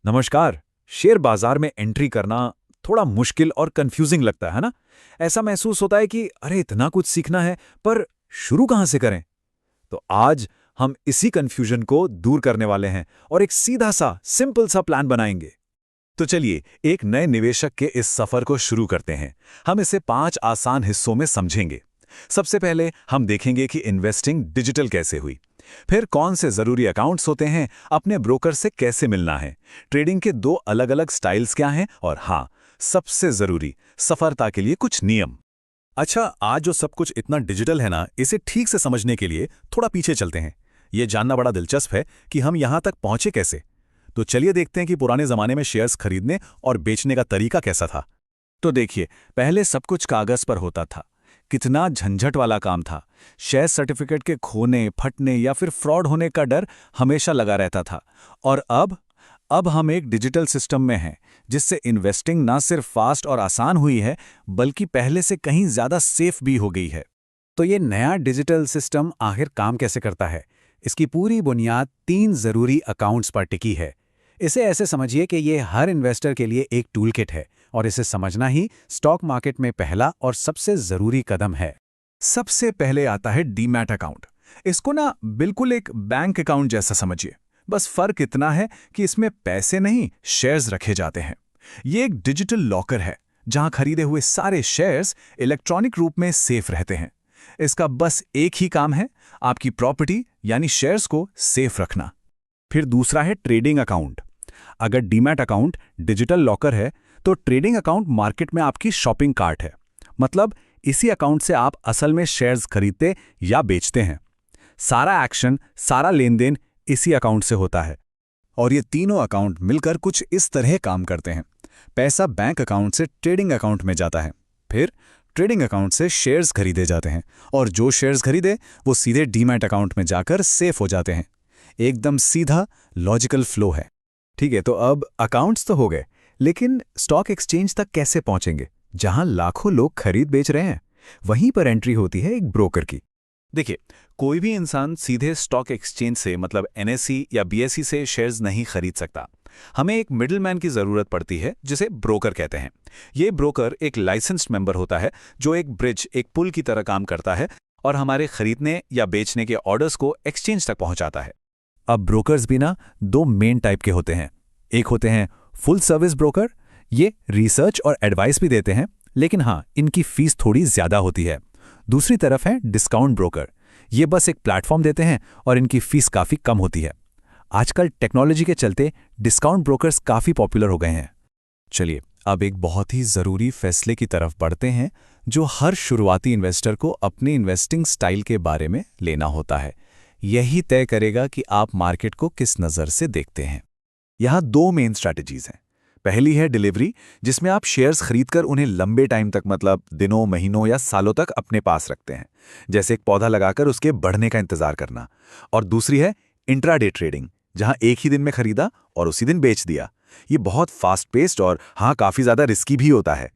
नमस्कार। शेयर बाजार में एंट्री करना थोड़ा मुश्किल और कंफ्यूजिंग लगता है ना। ऐसा महसूस होता है कि अरे इतना कुछ सीखना है, पर शुरू कहाँ से करें। तो आज हम इसी कंफ्यूजन को दूर करने वाले हैं और एक सीधा सा सिंपल सा प्लान बनाएंगे। तो चलिए एक नए निवेशक के इस सफर को शुरू करते हैं। हम इसे 5 आसान हिस्सों में समझेंगे। सबसे पहले हम देखेंगे कि इन्वेस्टिंग डिजिटल कैसे हुई। फिर कौन से जरूरी अकाउंट्स होते हैं, अपने ब्रोकर से कैसे मिलना है, ट्रेडिंग के 2 अलग-अलग स्टाइल्स क्या हैं, और हाँ, सबसे जरूरी, सफलता के लिए कुछ नियम। अच्छा, आज जो सब कुछ इतना डिजिटल है ना, इसे ठीक से समझने के लिए थोड़ा पीछे चलते हैं। ये जानना बड़ा दिलचस्प है कि हम यहाँ तक पहुंचे कैसे। तो चलिए देखते हैं कि पुराने जमाने में शेयर्स खरीदने और बेचने का तरीका कैसा था। तो देखिए, पहले सब कुछ कागज पर होता था। कितना झंझट वाला काम था। शेयर सर्टिफिकेट के खोने, फटने या फिर फ्रॉड होने का डर हमेशा लगा रहता था। और अब हम एक डिजिटल सिस्टम में हैं, जिससे इन्वेस्टिंग ना सिर्फ फास्ट और आसान हुई है, बल्कि पहले से कहीं ज्यादा सेफ भी हो गई है। तो ये नया डिजिटल सिस्टम आखिर काम कैसे करता है? इसकी पूरी बुनियाद 3 जरूरी अकाउंट्स पर टिकी है। इसे ऐसे समझिए कि ये हर इन्वेस्टर के लिए एक टूल किट है, और इसे समझना ही स्टॉक मार्केट में पहला और सबसे जरूरी कदम है। सबसे पहले आता है डीमैट अकाउंट। इसको ना बिल्कुल एक बैंक अकाउंट जैसा समझिए। बस फर्क इतना है कि इसमें पैसे नहीं, शेयर्स रखे जाते हैं। ये एक डिजिटल लॉकर है, जहां खरीदे हुए सारे शेयर्स इलेक्ट्रॉनिक रूप में सेफ रहते हैं। इसका बस एक ही काम है, आपकी प्रॉपर्टी यानी शेयर्स को सेफ रखना। फिर दूसरा है ट्रेडिंग अकाउंट। अगर डीमैट अकाउंट डिजिटल लॉकर है, तो ट्रेडिंग अकाउंट मार्केट में आपकी शॉपिंग कार्ट है। मतलब इसी अकाउंट से आप असल में शेयर्स खरीदते या बेचते हैं। सारा एक्शन, सारा लेन देन इसी अकाउंट से होता है। और ये तीनों अकाउंट मिलकर कुछ इस तरह काम करते हैं। पैसा बैंक अकाउंट से ट्रेडिंग अकाउंट में जाता है, फिर ट्रेडिंग अकाउंट से शेयर्स खरीदे जाते हैं, और जो शेयर्स खरीदे वो सीधे डीमैट अकाउंट में जाकर सेफ हो जाते हैं। एकदम सीधा लॉजिकल फ्लो है। ठीक है, तो अब अकाउंट्स तो हो गए, लेकिन स्टॉक एक्सचेंज तक कैसे पहुंचेंगे, जहां लाखों लोग खरीद बेच रहे हैं? वहीं पर एंट्री होती है एक ब्रोकर की। देखिए, कोई भी इंसान सीधे स्टॉक एक्सचेंज से मतलब एनएसई या बीएसई से शेयर्स नहीं खरीद सकता। हमें एक मिडिलमैन की जरूरत पड़ती है, जिसे ब्रोकर कहते हैं। ये ब्रोकर एक लाइसेंस्ड मेंबर होता है, जो एक ब्रिज, एक पुल की तरह काम करता है और हमारे खरीदने या बेचने के ऑर्डर्स को एक्सचेंज तक पहुंचाता है। अब ब्रोकर्स भी ना 2 मेन टाइप के होते हैं। एक होते हैं फुल सर्विस ब्रोकर। ये रिसर्च और एडवाइस भी देते हैं, लेकिन हाँ, इनकी फीस थोड़ी ज्यादा होती है। दूसरी तरफ है डिस्काउंट ब्रोकर। ये बस एक प्लेटफॉर्म देते हैं और इनकी फीस काफी कम होती है। आजकल टेक्नोलॉजी के चलते डिस्काउंट ब्रोकर्स काफी पॉपुलर हो गए हैं। चलिए अब एक बहुत ही जरूरी फैसले की तरफ बढ़ते हैं, जो हर शुरुआती इन्वेस्टर को अपनी इन्वेस्टिंग स्टाइल के बारे में लेना होता है। यही तय करेगा कि आप मार्केट को किस नज़र से देखते हैं। यहाँ 2 मेन स्ट्रैटेजीज हैं। पहली है डिलीवरी, जिसमें आप शेयर्स खरीदकर उन्हें लंबे टाइम तक, मतलब दिनों, महीनों या सालों तक अपने पास रखते हैं, जैसे एक पौधा लगाकर उसके बढ़ने का इंतजार करना। और दूसरी है इंट्राडे ट्रेडिंग, जहां एक ही दिन में खरीदा और उसी दिन बेच दिया। ये बहुत फास्ट पेस्ड और हाँ, काफी ज्यादा रिस्की भी होता है।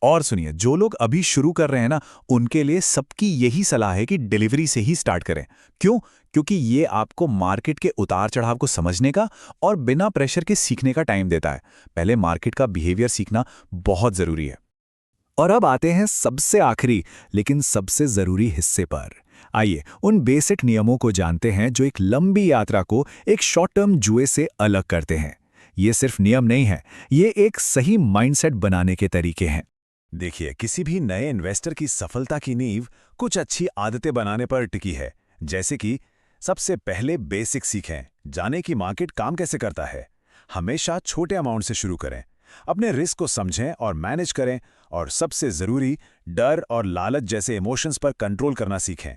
और सुनिए, जो लोग अभी शुरू कर रहे हैं ना, उनके लिए सबकी यही सलाह है कि डिलीवरी से ही स्टार्ट करें। क्यों? क्योंकि ये आपको मार्केट के उतार चढ़ाव को समझने का और बिना प्रेशर के सीखने का टाइम देता है। पहले मार्केट का बिहेवियर सीखना बहुत जरूरी है। और अब आते हैं सबसे आखिरी लेकिन सबसे जरूरी हिस्से पर। आइए उन बेसिक नियमों को जानते हैं, जो एक लंबी यात्रा को एक शॉर्ट टर्म जुए से अलग करते हैं। ये सिर्फ नियम नहीं है, ये एक सही माइंडसेट बनाने के तरीके हैं। देखिए, किसी भी नए इन्वेस्टर की सफलता की नींव कुछ अच्छी आदतें बनाने पर टिकी है। जैसे कि सबसे पहले बेसिक सीखें, जाने कि मार्केट काम कैसे करता है। हमेशा छोटे अमाउंट से शुरू करें, अपने रिस्क को समझें और मैनेज करें, और सबसे जरूरी, डर और लालच जैसे इमोशंस पर कंट्रोल करना सीखें।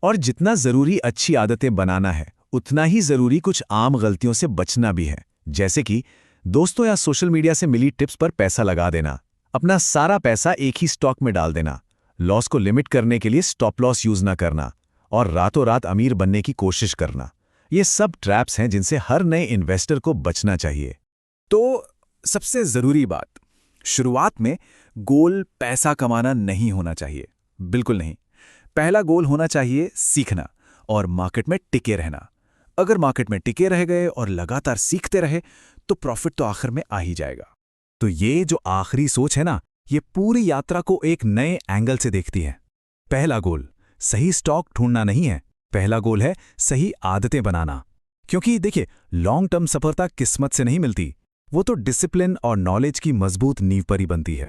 और जितना जरूरी अच्छी आदतें बनाना है, उतना ही जरूरी कुछ आम गलतियों से बचना भी है। जैसे कि दोस्तों या सोशल मीडिया से मिली टिप्स पर पैसा लगा देना, अपना सारा पैसा एक ही स्टॉक में डाल देना, लॉस को लिमिट करने के लिए स्टॉप लॉस यूज ना करना, और रातों रात अमीर बनने की कोशिश करना। ये सब ट्रैप्स हैं जिनसे हर नए इन्वेस्टर को बचना चाहिए। तो सबसे जरूरी बात, शुरुआत में गोल पैसा कमाना नहीं होना चाहिए, बिल्कुल नहीं। पहला गोल होना चाहिए सीखना और मार्केट में टिके रहना। अगर मार्केट में टिके रह गए और लगातार सीखते रहे तो प्रॉफिट तो आखिर में आ ही जाएगा। तो ये जो आखिरी सोच है ना, ये पूरी यात्रा को एक नए एंगल से देखती है। पहला गोल सही स्टॉक ढूंढना नहीं है, पहला गोल है सही आदतें बनाना। क्योंकि देखिए, लॉन्ग टर्म सफलता किस्मत से नहीं मिलती, वो तो डिसिप्लिन और नॉलेज की मजबूत नींव पर ही बनती है।